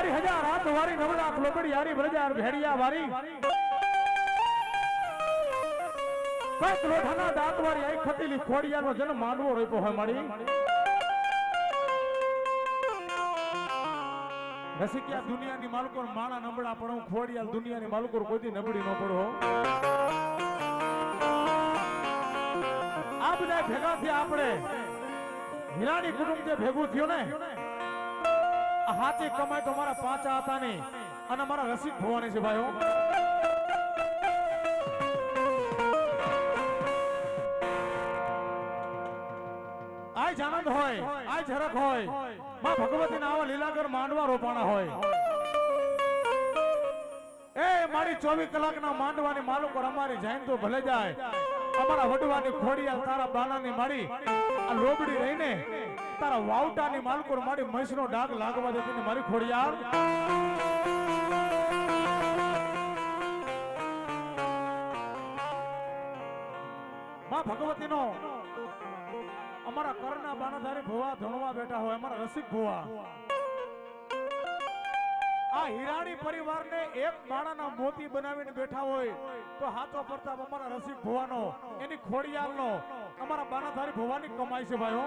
મારી હજાર હાથ વારી નવલા લોબડી હારી બજાર ભેડિયા વારી કઈક લોઠાના દાંત વારી આઈ ખતીલી ખોડિયાનો જન્મ માંડવો રોપ્યો હોય મારી રસિકિયા દુનિયાની માલકો માણા નબળા પડો ખોડિયાલ દુનિયાની માલકો કોઈ નબળી ન પડો આ બધા ભેગા થયા આપણે હિરાણી કુટુંબ જે ભેગું થયું ને હાચી કમાઈ તો મારા પાંચા હતા ને અને મારા રસિક ભવાની છે ભાઈઓ આજ આનંદ હોય આજ ઝરક હોય માં ભગવતીના આવા લીલાગર માંડવા રોપાણા હોય એ મારી 24 કલાકના માંડવાની માલુકો અમારી જાઈન તો ભલે જાય અમારા વડવાની ખોડિયા તારા બાલાની મારી આ લોબડી રહીને તારા વાવટાની માલકોર મારી મહીસનો ડાગ લાગવા દેતી ને મારી ખોડિયાર માં ભગવતીનો અમારા કરના બાનાધારી ભુવા ધણવા બેઠા હોય અમારા રસિક ભુવા આ હિરાણી પરિવારને એક માણાના મોતી બનાવીને બેઠા હોય તો હાથો પ્રતાપ અમારા રસિક ભુવાનો એની ખોડિયાલનો અમારા બાનાધારી ભુવાની કમાઈ છે ભાઈઓ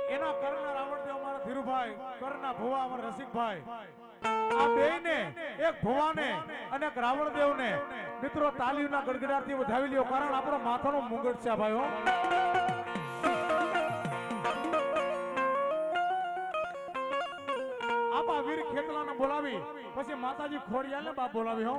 એના કરના રાવણદેવ અમારા ધીરુભાઈ કરના ભુવા અમારા રસિકભાઈ આ બેયને એક ભુવાને અને એક રાવણદેવને મિત્રો તાલીના ગડગડાટથી વધાવી લ્યો કારણ આપણો માથાનો મુંગટ છે ભાઈઓ આપા વીર ખેતલાને બોલાવી પછી માતાજી ખોડિયાલને બાપ બોલાવી હો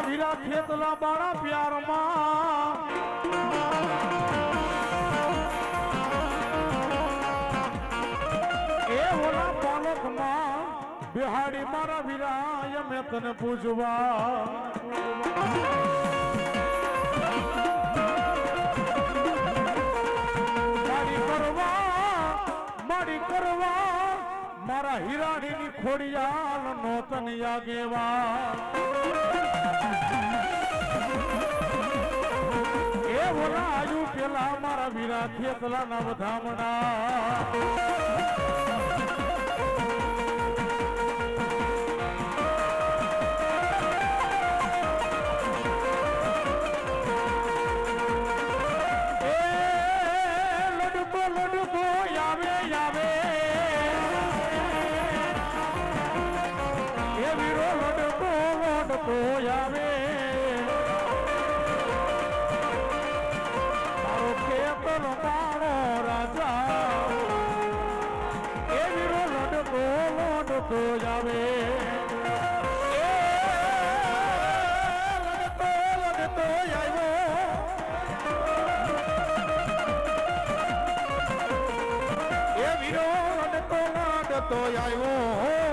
વીરા ખેતલા બાળા પ્યારમાં એ ઓલા પાલકમાં બિહાડી મારા વીરા મેં તને પૂજવા મારી કરવા મારા હિરાણીની ખોડિયાલ નો તને આગેવા એ બોલા આજુ પેલા મારા વીરા ખેતલા ના વધામણા તો આવ્યો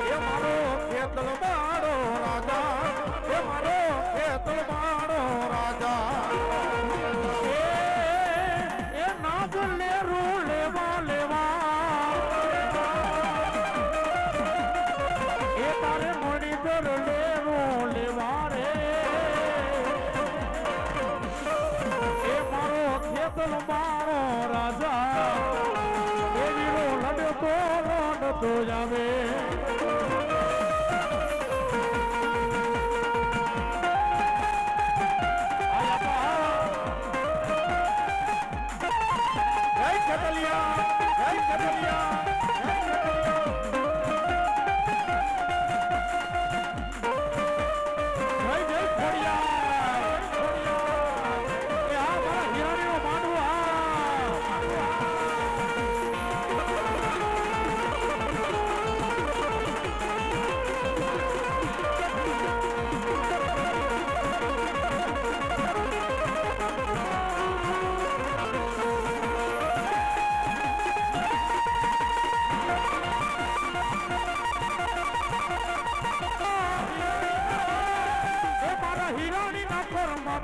એ મારો ખેતલ મારો રાજા એ મારો ખેતલ મારો રાજા એ ના બોલે લેવા લેવા એ તારે મળી દર લેવા રે એ મારો ખેતલ મારો રાજા એ વીરો લડતો જાવે જય કટલિયા જય કટલિયા જય કટલિયા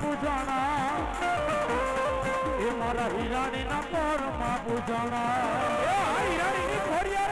પૂજાણા એ મારા હીરાની ના કોરમાં પૂજાણા એ હીરાની ની ખોડિયાર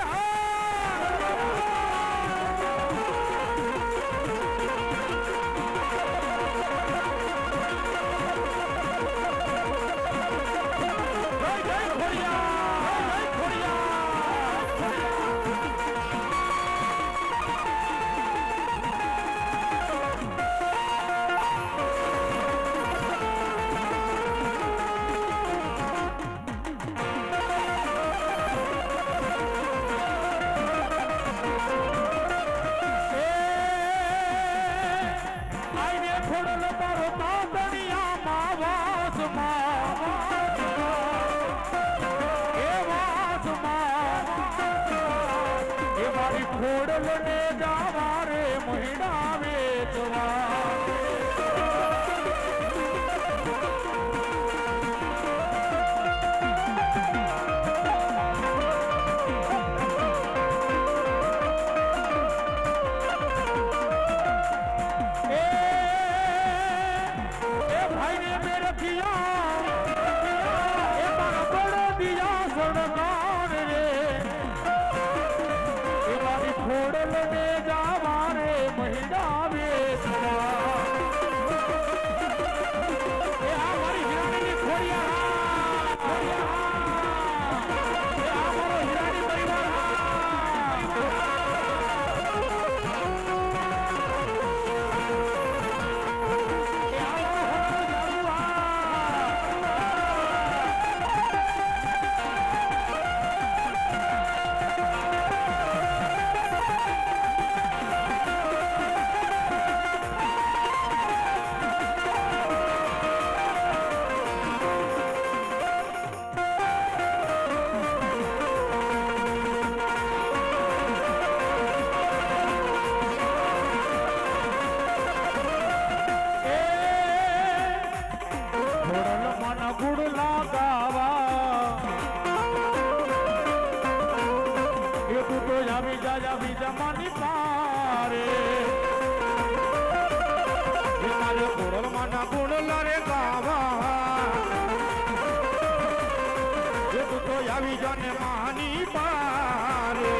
ખોડલને જાવા રે મહિના વેચવા એ ભાઈને મેં રખિયા એ મારા બડો દિયા સડગાર રે ખોડલને જાવા રે મહિના વેચવા એ આ મારી હીરાની ખોડિયા એ આ મારો હીરાની પરિવાર ગુડ લાગાવા એ તું તો આવી જા બીજા માની પારે એ મારે કોરલ માના ગુણ લારે ગાવા એ તું તો આવી જાને માની પારે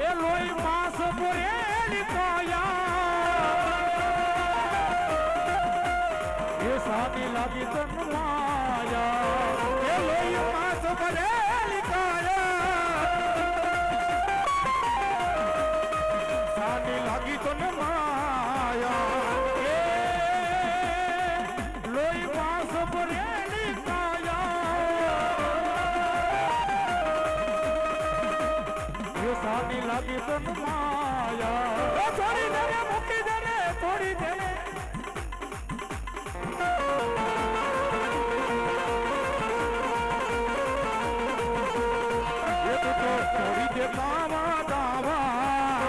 એ લોહી માસ બોરેલી કાયા સાની લાગી તન માયા એ લોહી માસ ભરેલી કાયા સાની લાગી તન માયા એ લોહી માસ ભરેલી કાયા એ સાની લાગી તન માયા થોડી દેને મૂકી દેને થોડી દેને દાવા દાવા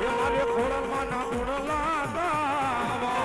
એ મારે ખોડલમાં ના ગુણ લાગાવા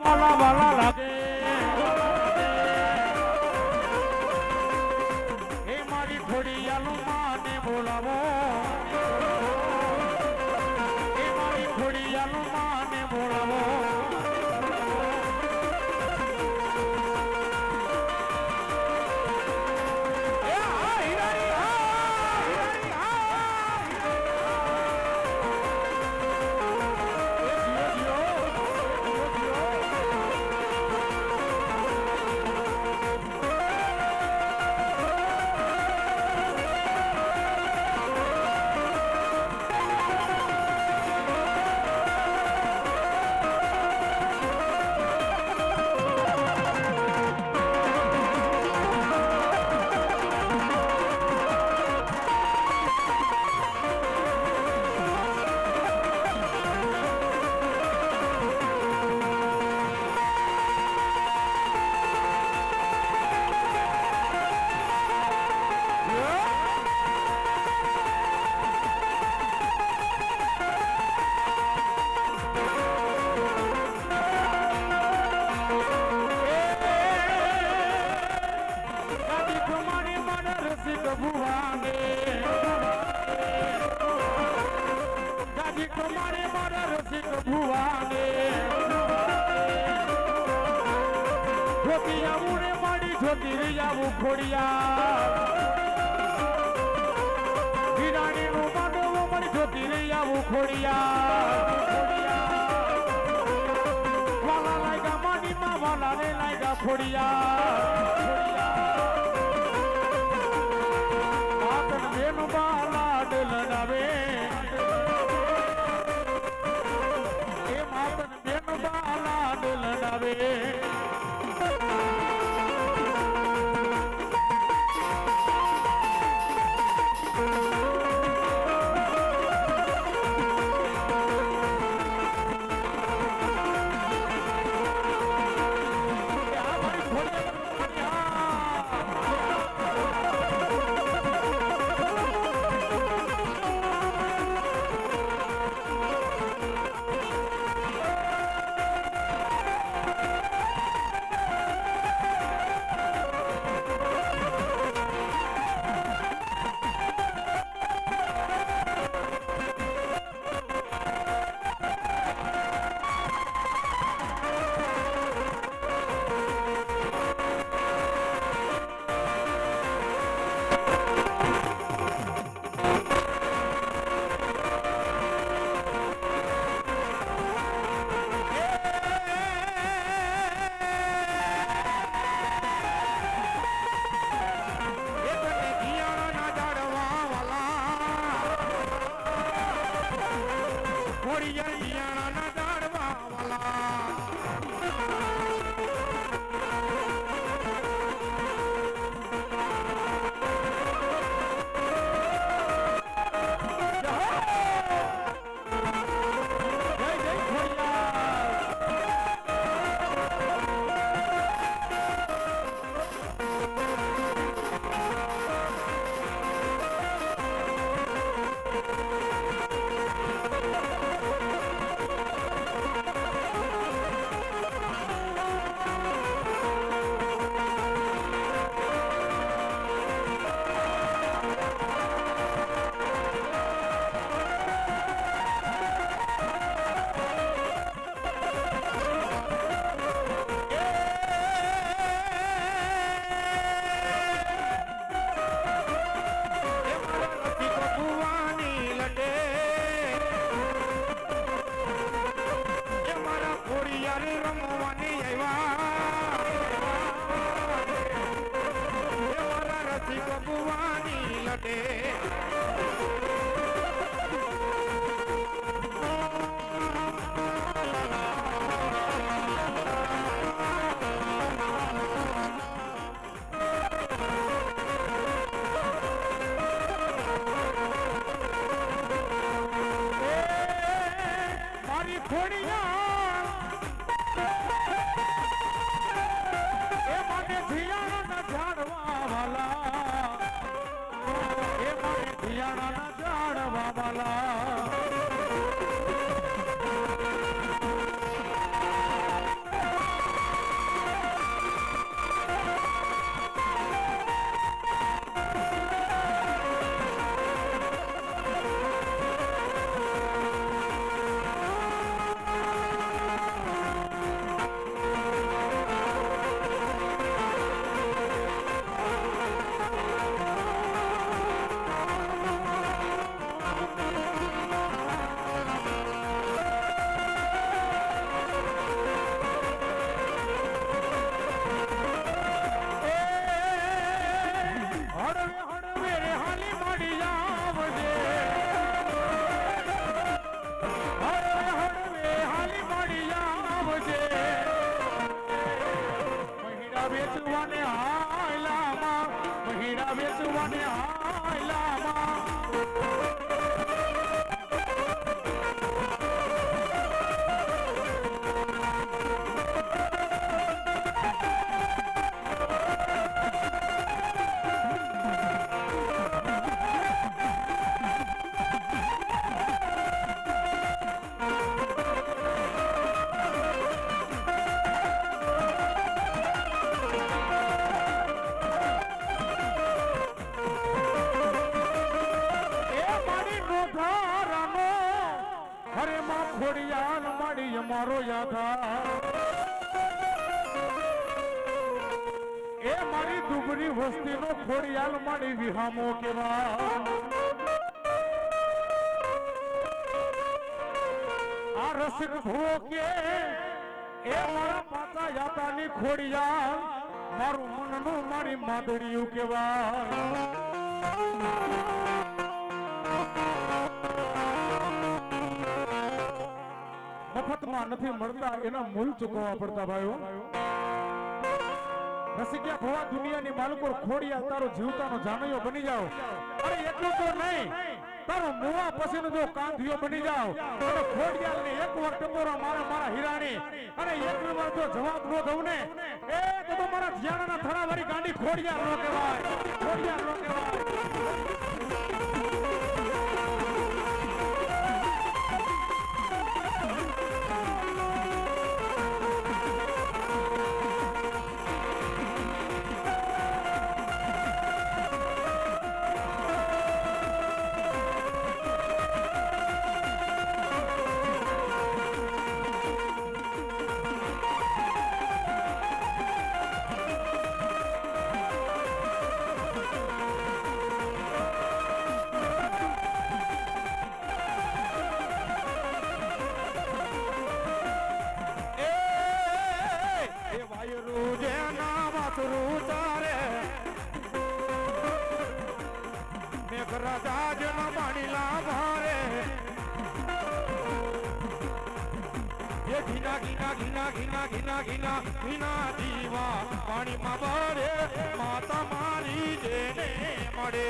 વાલા વાલા લાગે એ મારી ખોડિયાનું માને બોલાવો એ મારી ખોડિયાનું માને બોલાવો હળવે હળવે રે હાલી માડી આવજે હળવે હળવે હાલી માડી આવજે મહિડા વેચવાને હાયલામાં મહિડા વેચવાને હાયલામાં ખોડિયાલ માડી અમારો યાદા એ મારી દુબરી વસ્તીનો ખોડિયાલ માડી વિહામો કેવા આ રસિક ભૂવો કે એ મારા પાતા યાતાની ખોડિયાલ મારું મનનું મારી માદડિયું કેવા મફતમાં નથી મળતા એના મૂલ ચૂકવવા પડતા ભાઈઓ રસિકિયા ભવા દુનિયાની માલકો ખોડિયા તારો જીવતાનો જાનૈયો બની જાઓ અરે એટલું તો નહીં તારો મુવા પછીનો જો કાંધિયો બની જાઓ અને ખોડિયાલને એકવાર ટકોરા મારા હીરાણી અને એકવી વાર જો જવાબ ન દઉં ને એ તો મારા ધ્યાનના થરાવાળી ગાંડી ખોડિયાલ નો કહેવાય ખોડિયાલ નો કહેવાય ઘીના દીવા પાણીમાં ભરે માતા મારી જેને મળે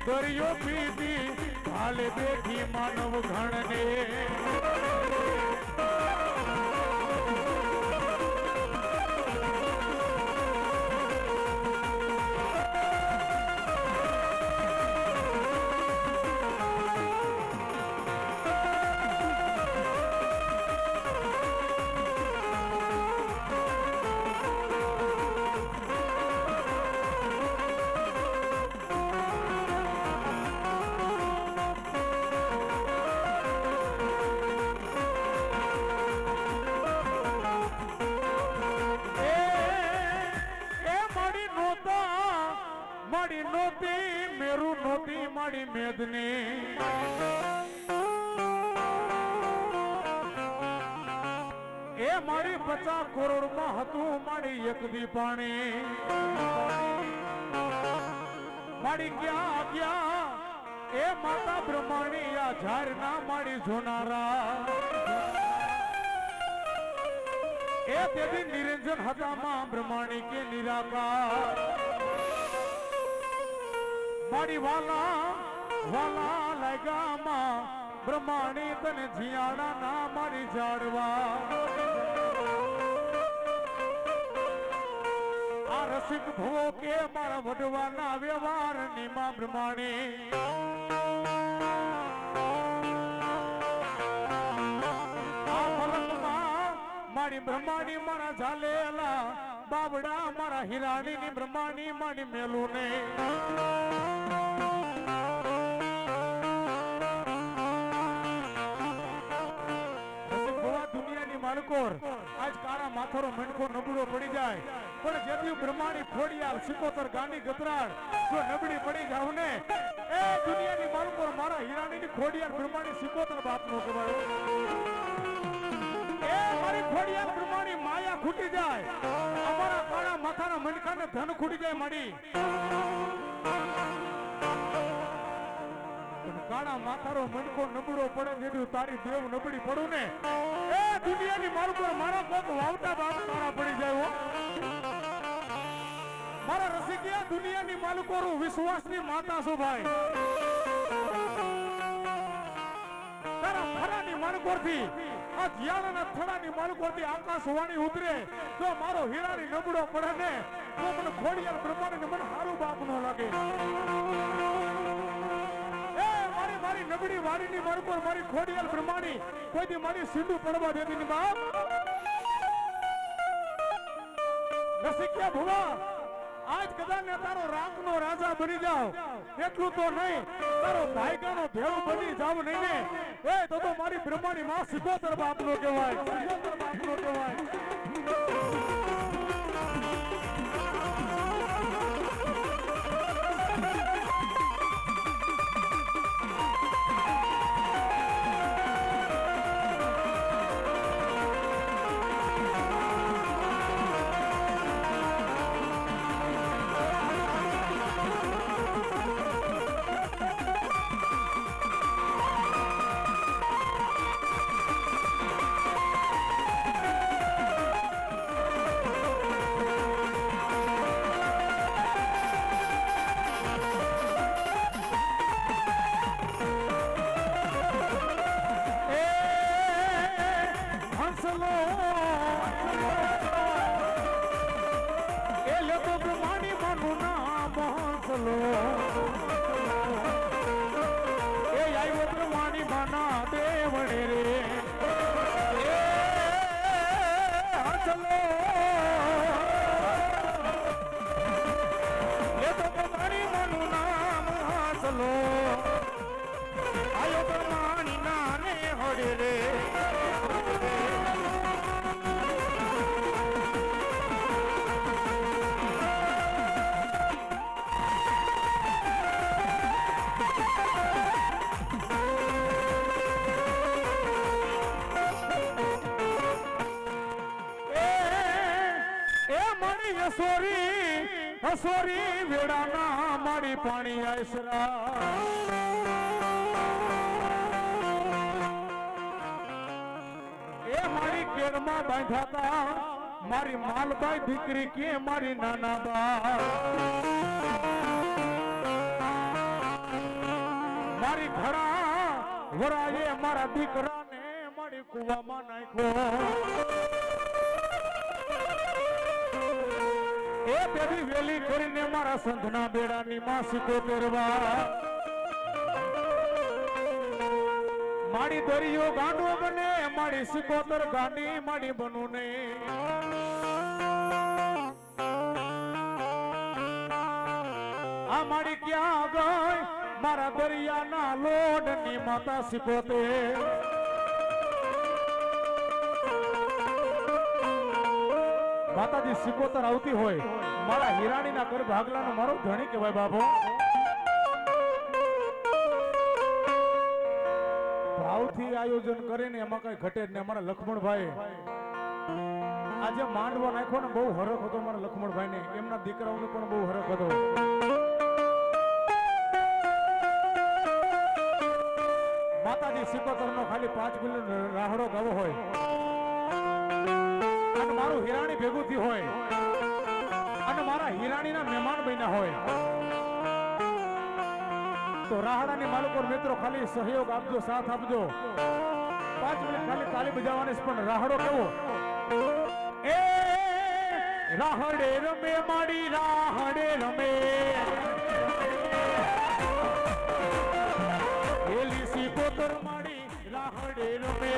દરિયો પીધી હાલે બેઠી માનવ ઘણને મારી મેદની એ મારી 50 કરોડમાં હતું મારી એક દી પાણી મારી ક્યાં ક્યાં એ માતા બ્રહ્માણી આ ઝારના મારી જોનારા એ દેવી નિરંજન હતા માં બ્રહ્માણી કે નિરાકાર મારી વાલા વાલા લાગ્યામાં બ્રહ્માણી તને જીયાડા ના મારી જાડવા આ રસિક ભવો કે મારા વડવાના વ્યવહાર ની માં બ્રહ્માણી આ ફલકમાં મારી બ્રહ્માણી મારા ઝાલેલા બાબડા મારા હિરાણી ની બ્રહ્માણી મારી મેલું ને આજ કાળા માથારો મણકો નબળો પડી જાય પણ જેથી બ્રહ્માણી ખોડિયાલ સિકોતર ગાંડી ગતરાડ જો નબળી પડી જાવ ને એ દુનિયાની માલકો મારા હીરાણીની ખોડિયાલ બ્રહ્માણી સિકોતર બાપનો કહેવાય એ મારી ખોડિયાલ બ્રહ્માણી માયા ખૂટી જાય અમારા કાળા માથાના મણકાને ધન ખૂટી જાય માડી કાળા માથારો મણકો નબળો પડે જેટલું તારી દેવ નબળી પડું ને એ દુનિયાની મારું પર મારા કોક વાવટા બાપ કાળા પડી જાય મારા રસિકિયા દુનિયાની માલિકો વિશ્વાસની માતા છો ભાઈ તારા ફરાની માલિકોથી આ જીયાળાના થડાની માલિકોથી આકાશવાણી ઉતરે તો મારો હીરાની નબળો પડે ને તો મને ખોડિયાલ બ્રહ્માણીને મને સારું બાપ નો લાગે મારી નબળી વાડીની મારકોર મારી ખોડિયાલ બ્રહ્માણી કોઈથી મારી સીધું પડવા દેતી ની બાપ રસિકિયા ભુવા આજ કદાચ ને તારો રાંકનો રાજા બની જાવ એટલું તો નહીં તારો ભાઈકાનો ભેળો બની જાવ નહીં ને એ તો મારી બ્રહ્માણી માં સિકોતર બાપનો કહેવાય સિકોતર બાપનો કહેવાય હસોરી વેડાના મારી પાણી આસરા એ મારી કેરમાં બાંધાતા મારી માલબાઈ દીકરી કે મારી નાના બા મારી ઘડા વરાએ મારા દીકરાને મારી કુવામાં નાખ્યો એ બેબી વેલી કરીને મારા સંધના બેડાની માં સિકોતરવા મારી દરિયો ગાંડો બને મારી સિકોતર ગાંડી મારી બનુ ને આ મારી ક્યાં ગઈ મારા દરિયાના લોડની માતા સિકોતર માતાજી સિકોતર આવતી હોય મારા હીરાણીના ઘર ભાગલાનો મારો ધણી કહેવાય બાપો ભાવથી આયોજન કરીને એમાં કઈ ઘટે જ નહીં. અમારા લક્ષ્મણભાઈ આજે માંડવો નાખ્યો ને બહુ હરખ હતો અમારા લક્ષ્મણભાઈને, એમના દીકરાઓને પણ બહુ હરખ હતો. માતાજી સિકોતરનો ખાલી 5 મિનિટ રાહડો ગાવો હોય અને મારું હિરાણી ભેગું થયું હોય અને મારા હિરાણીના મહેમાન બન્યા હોય તો રાહડાની માલિકો મિત્રો ખાલી સહયોગ આપજો, સાથ આપજો. 5 મિનિટ ખાલી તાળી બજાવવાની પણ રાહડો કેવો એ રાહડે રમે માડી રાહડે રમે એલી સિકોતર માડી રાહડે રમે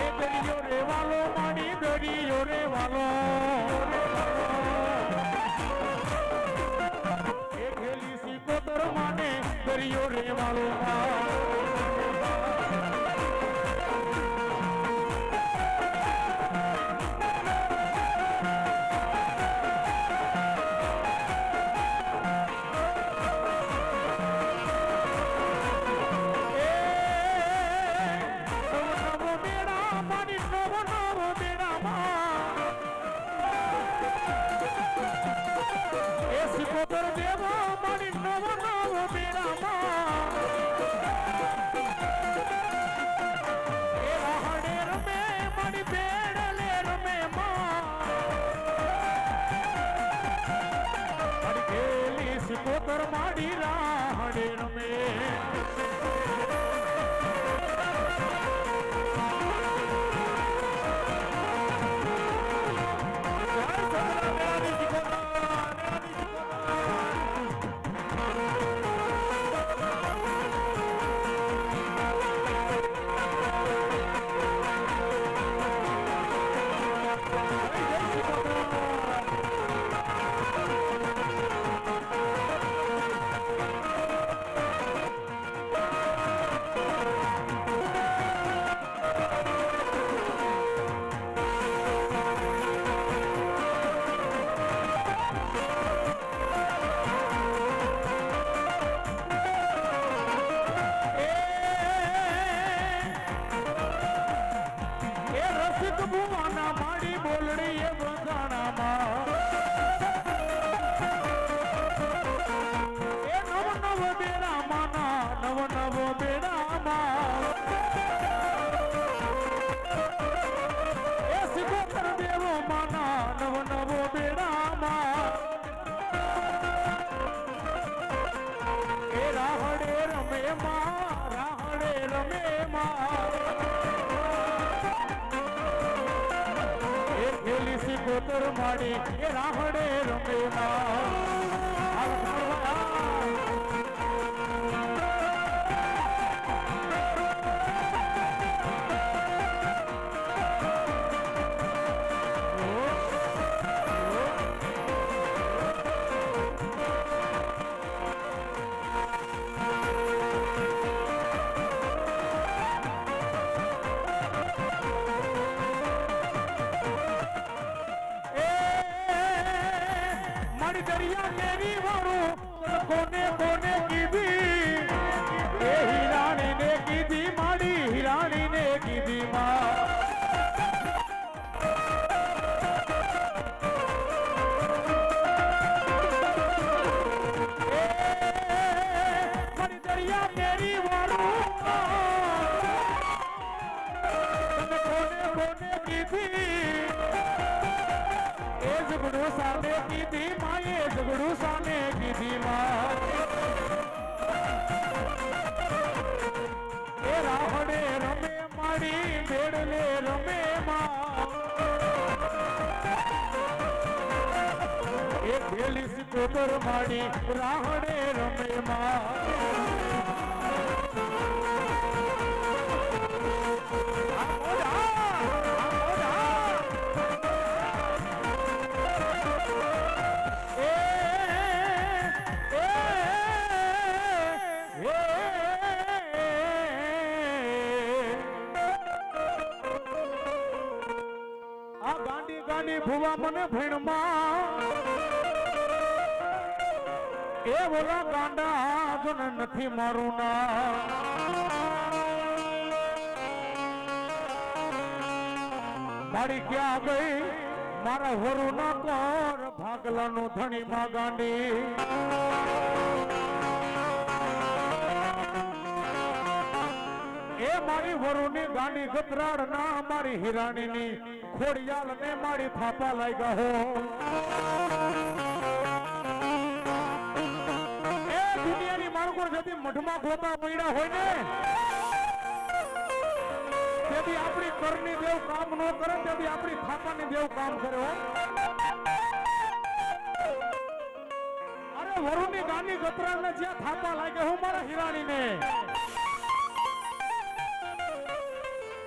એ દરિયો રેવાલો માડી દરિયો રેવાલો એ ખેલી સિકોતર માને દરિયો રેવાલો સિકોતર દેવો મારી નવ નવ બેડામાં એ રાહડે રમે મારી બેડલે રમે મારી કેલી સિકોતર મારી રાહડે રમે સિકોતર માડી એ રાહડે રમે दरिया मेरी वारो कोने कोने की दी ए हिरानी ने की दी माड़ी हिरानी ने की दी मां दरिया मेरी वारो कोने कोने की दी झगड़ू साने की दी माँ ये झगड़ू साने की दी माँ ए राहड़े रमे माड़ी बेड़ले रमे माँ ए खेली सिकोतर माड़ी राहड़े रमे माँ ભુવા મને ભણમાં એ બોલા ગાંડા જોન નથી મારું ના મારી ક્યાં ગઈ મારા વરુ ના કોર ભાગલાનું ધણી માં ગાંડી એ મારી વરુની ગાંડી ગતરાડ ના મારી હિરાણીની ખોડિયાલ ને મારી થાપા લાગ્યા હો એ દુનિયાની માણકો જતી મઢમાં ગોતા પડ્યા હોય ને તેથી આપણી કરની દેવ કામ ન કરે તેથી આપણી થાપાની દેવ કામ કરે હો અરે વરુની ગાંડી ગતરાડ ને જ્યાં થાપા લાગ્યા હું મારા હિરાણીને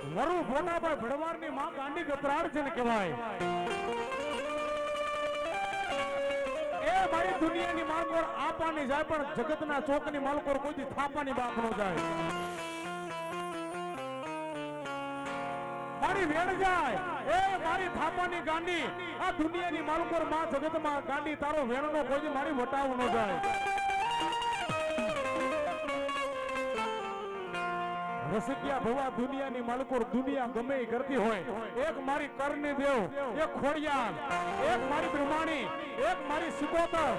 વરુ ભોનાભાઈ ભડવારની માં ગાંડી ગતરાડ છે ને કહેવાય એ મારી દુનિયાની માલકોર આપાની જાય પણ જગતના ચોકની માલકોર કોઈ થાપાની બાપ નો જાય મારી વેણ જાય એ મારી થાપાની ગાંડી આ દુનિયાની માલકોર માં જગતમાં ગાંડી તારો વેણનો કોઈ મારી વટાવ નો જાય રસિકિયા ભવા દુનિયાની માલકોર દુનિયા ગમે એ કરતી હોય એક મારી કરની દેવ એક ખોડિયાલ એક મારી બ્રહ્માણી એક મારી સિકોતર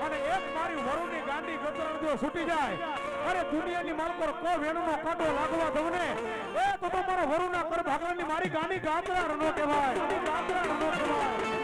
અને એક મારી વરુની ગાંડી ગતરાણ જો છૂટી જાય અરે દુનિયાની માલકોર કો વેણનો કાંટો લાગવા દઉં ને એ તો મારા વરુના કર ભાગલાની મારી ગાંડી ગાતરાણ નો કહેવાય ગાતરાણ નો કહેવાય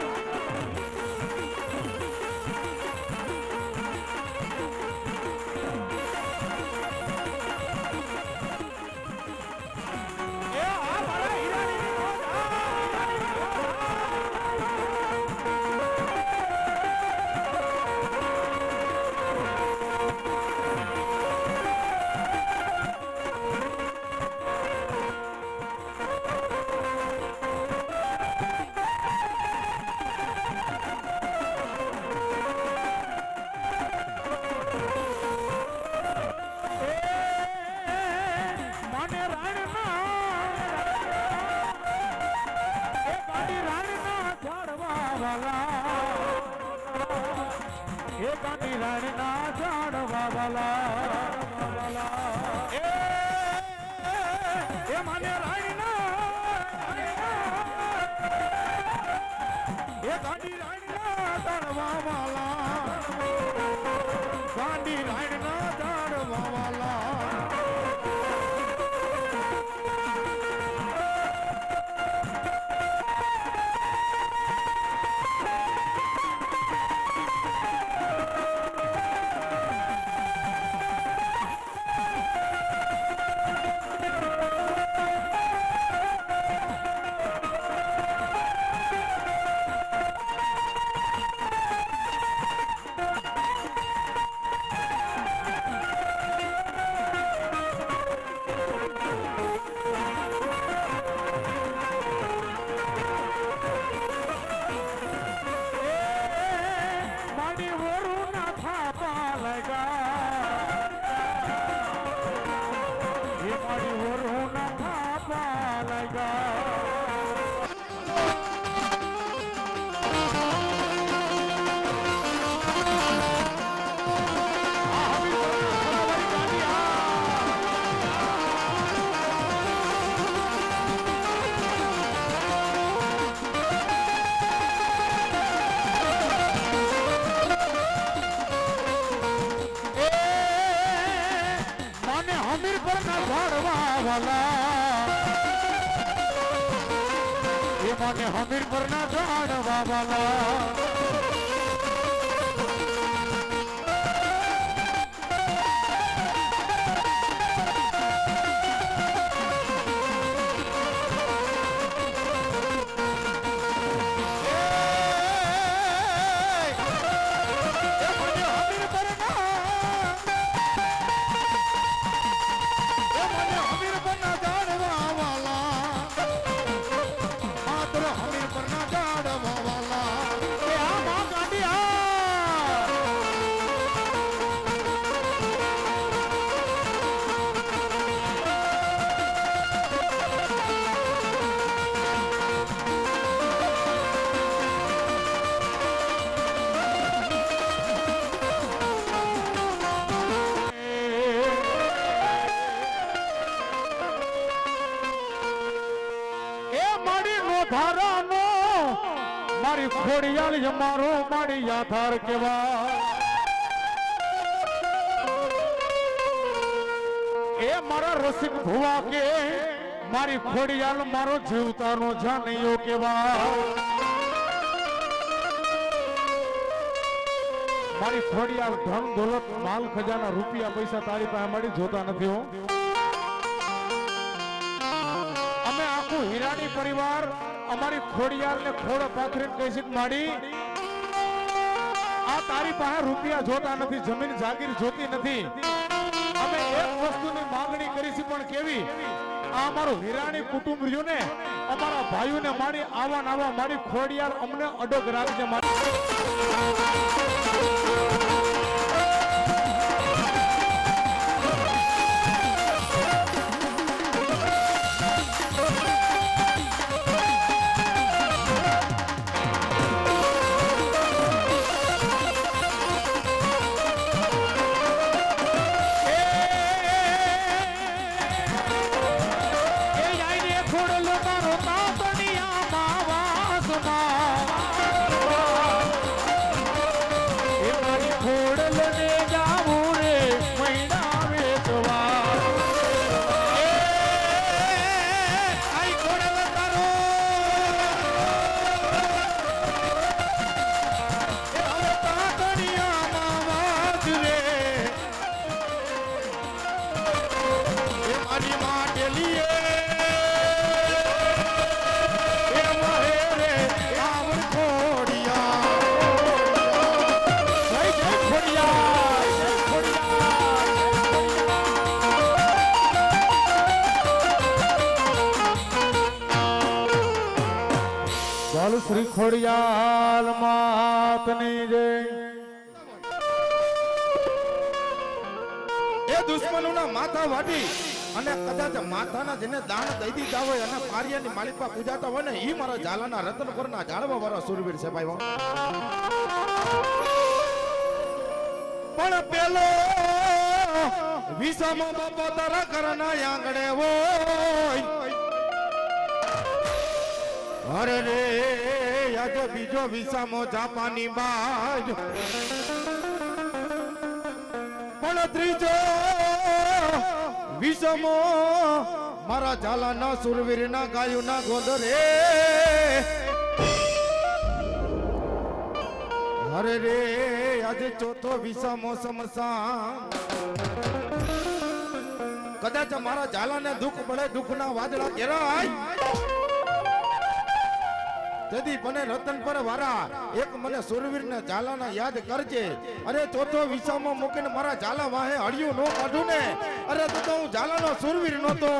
મને હમીર પર ના જાણવા વાલા માત્ર હમીર પર ના જાણવા વાલા મારી ખોડિયાલ મારો મારી યાથાર કેવા એ મારા રસિક ભુવા કે મારી ખોડિયાલ મારો જીવતાનો જાનૈયો કેવા મારી ખોડિયાલ ધન દોલત માલ ખજાના રૂપિયા પૈસા તારી પાસે મળી જોતા નથી હું અમે આખું હીરાની પરિવાર અમારી ખોડિયાલ ને ખોડો પાથરીને કહી છે માડી આ તારી પાસે રૂપિયા જોતા નથી જમીન જાગીર જોતી નથી અમે એક વસ્તુની માંગણી કરી છે પણ કેવી આ અમારું હીરાની કુટુંબ રહ્યું ને અમારા ભાઈઓને માડી આવા નાવા મારી ખોડિયાલ અમને અડગ રાખજે માડી શ્રી ખોડિયાલ માતની જય એ દુશ્મનોના માથા વાટી અને કદાચ માથાના જેને દાન દઈ દીધા હોય અને પારિયાની માલિકા પૂજાતા હોય ને ઈ મારા ઝાલાના રતનપુરના ઝાડવા વાળા સુરવીર છે ભાઈ પણ પેલો વિસામો બાપા તારા ઘરના આંગણે હોય અરે રે આજે બીજો વિસામો જાપાની બાજ પણ ત્રીજો વિસામો મારા ઝાલાના સુરવીરના ગાયુના ગોદરે અરે રે આજે ચોથો વિસામો સમસાન કદાચ મારા ઝાલાને દુઃખ પડે દુઃખના વાદળા ઘેરાય તેથી મને રતન પર વારા એક મને સુરવીર ને ઝાલાના યાદ કરજે અરે ચોથો વિસામાં મૂકીને મારા ઝાલા વાહે હળિયું નો કાઢું ને અરે તો હું ઝાલાનો સુરવીર નહોતો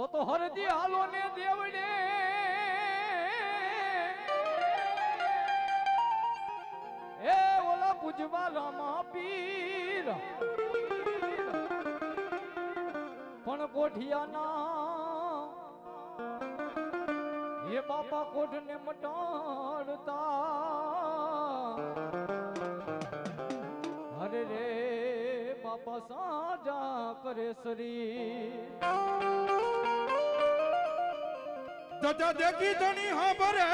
તો હરજી હાલો ને દેવડે એ ઓલા પૂજવા રામા પીર પણ કોઠિયાના એ બાપા કોઠને મટાડતા અરે રે બાપા સાજા કરે શરીર દાદા દેખી ધણી હાંભરે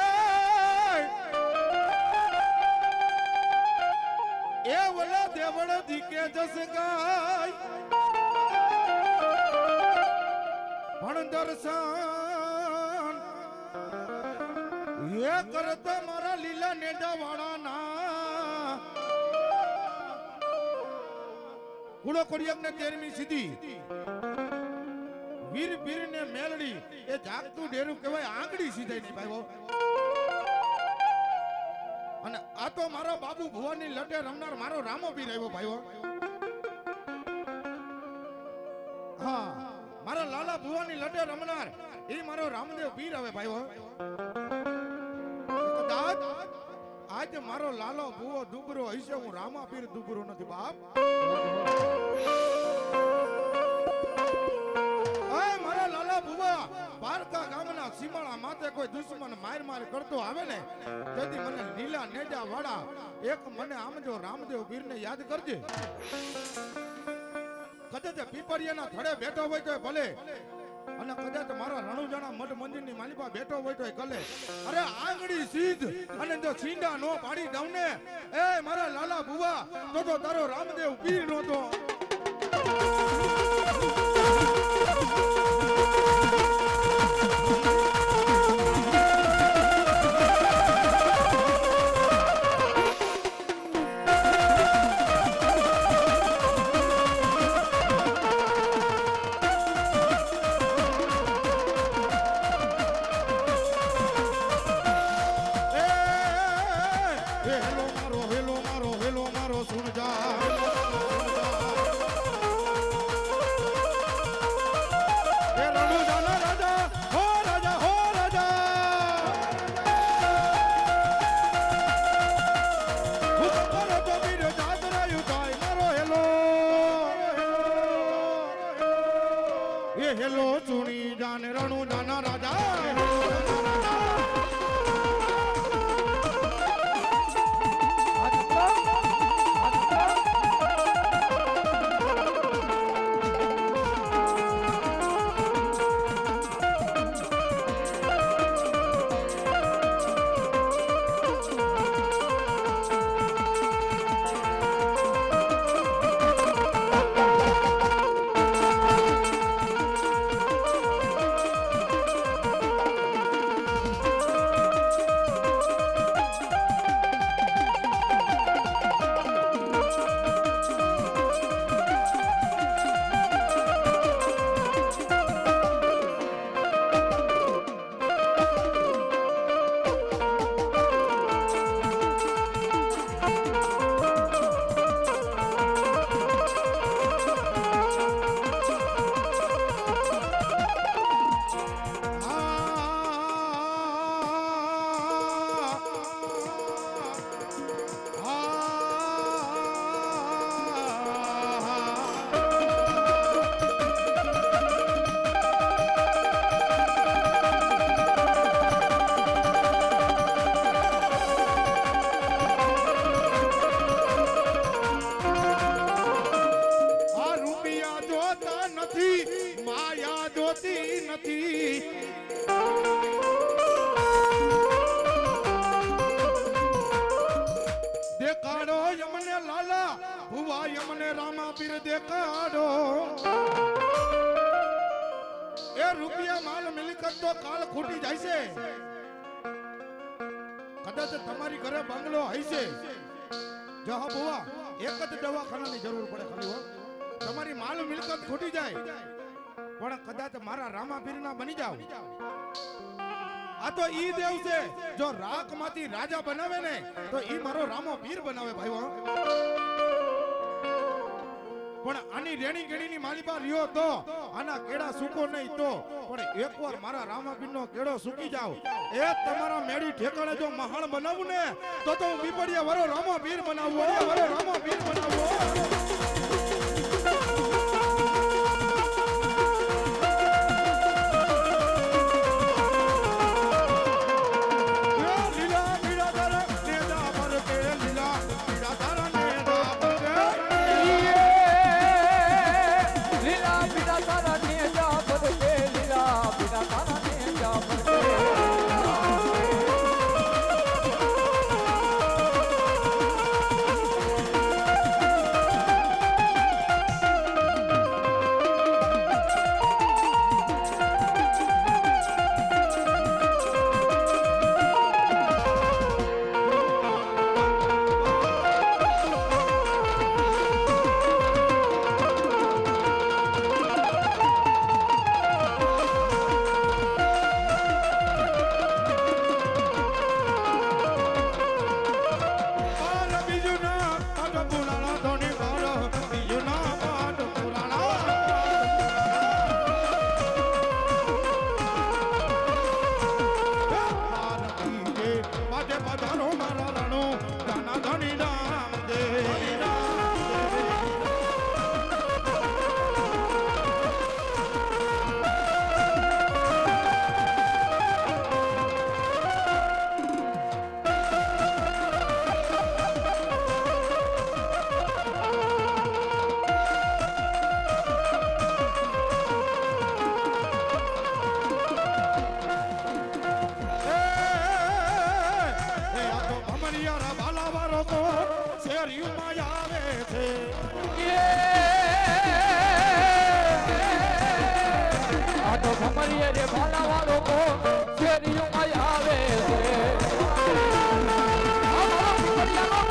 એ વલા દેવળ દીકે જસ ગાય પણ દર્શન એ કરતા મારા લીલા નેડા વાળાના કુળો કોડિયક ને 13મી સીધી વીર વીર ને મેલડી એ જાગતું ડેરું કહેવાય આંગળી સીધાઈ નહીં ભાઈઓ અને આ તો મારો બાબુ ભુવાની લટે રમનાર મારો રામો પીર આવ્યો ભાઈઓ હા મારા લાલા ભુવાની લટે રમનાર એ મારો રામદેવ પીર આવે ભાઈઓ કદાચ આજ મારો લાલો ભુવો દુબરો હશે હું રામા પીર દુબરો નથી બાપ મારા લાલા ભુવા પારકા ગામના સીમાડા માથે કોઈ દુશ્મન માર કરતો આવે ને તેથી મને લીલા નેજા વાળા એક મને આમજો રામદેવ પીરને યાદ કરજે કદાચ પીપળિયાના થડે બેઠો હોય તો ભલે અને કદાચ મારા રણુજાના મઠ મંદિરની માલિપા બેઠો હોય તો કલે અરે આંગળી સીધ અને જો છીંડા નો પાડી દઉં ને એ મારા લાલા ભુવા તો તારો રામદેવ પીર નહોતો હેલો ચૂણી જાન રણુ જાના રાજા દેખાડો યમને લાલા ભુવા યમને રામા પીર દેખાડો એ રૂપિયા માલ મિલકત તો કાલ ખૂટી જાય છે કદાચ તમારી ઘરે બંગલો હશે જો હા ભુવા એક જ દવાખાનાની જરૂર પડે ખાલી હો તમારી માલ મિલકત ખૂટી જાય પણ કદાચ મારા રામા પીરના બની જાવ આ તો ઈ દેવ છે જો રાખ માંથી રાજા બનાવે ને તો ઈ મારો રામો પીર બનાવે ભાઈઓ પણ આની રેણી ગેડીની માલિપા રહ્યો તો આના કેડા સૂકો નહીં તો પણ એકવાર મારા રામા પીરનો કેડો સૂકી જાવ એ તમારા મેડી ઠેકાણે જો મહાણ બનાવું ને તો હું પીપળિયા વરો રામો પીર બનાવું વરો રામો પીર બનાવું શેરીમાં આવે છે આ તો ભમરીએ રે ભાલા વાળો કો શેરીઓમાં આવે છે આ મારો ભમરિયાનો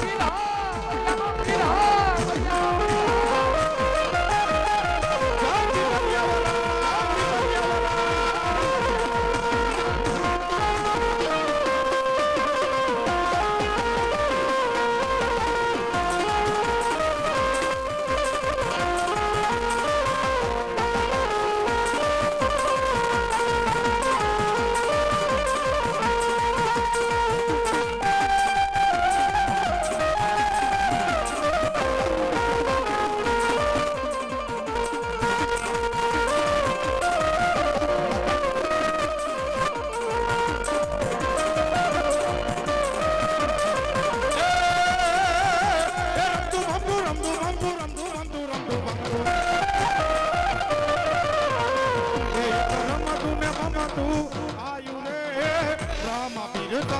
પીરા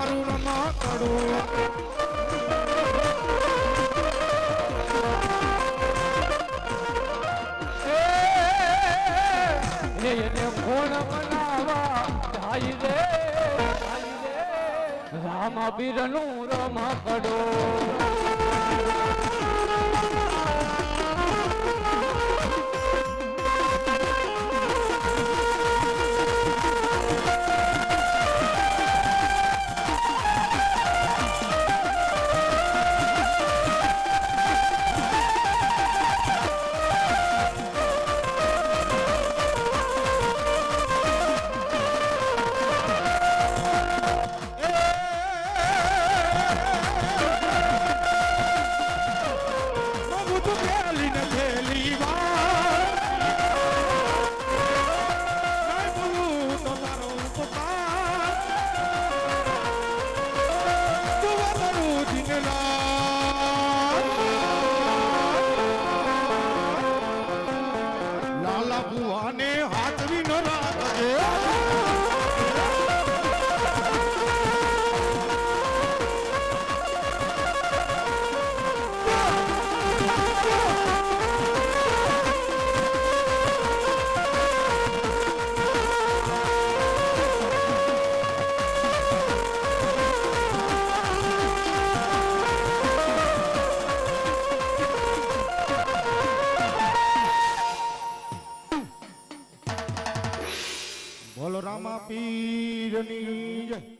એને કોણ બનાવા જાય રે રામાબીરનું રમકડો લાલા બુઆને હાથવી ન રાખજે બોલો રામા પીરની જય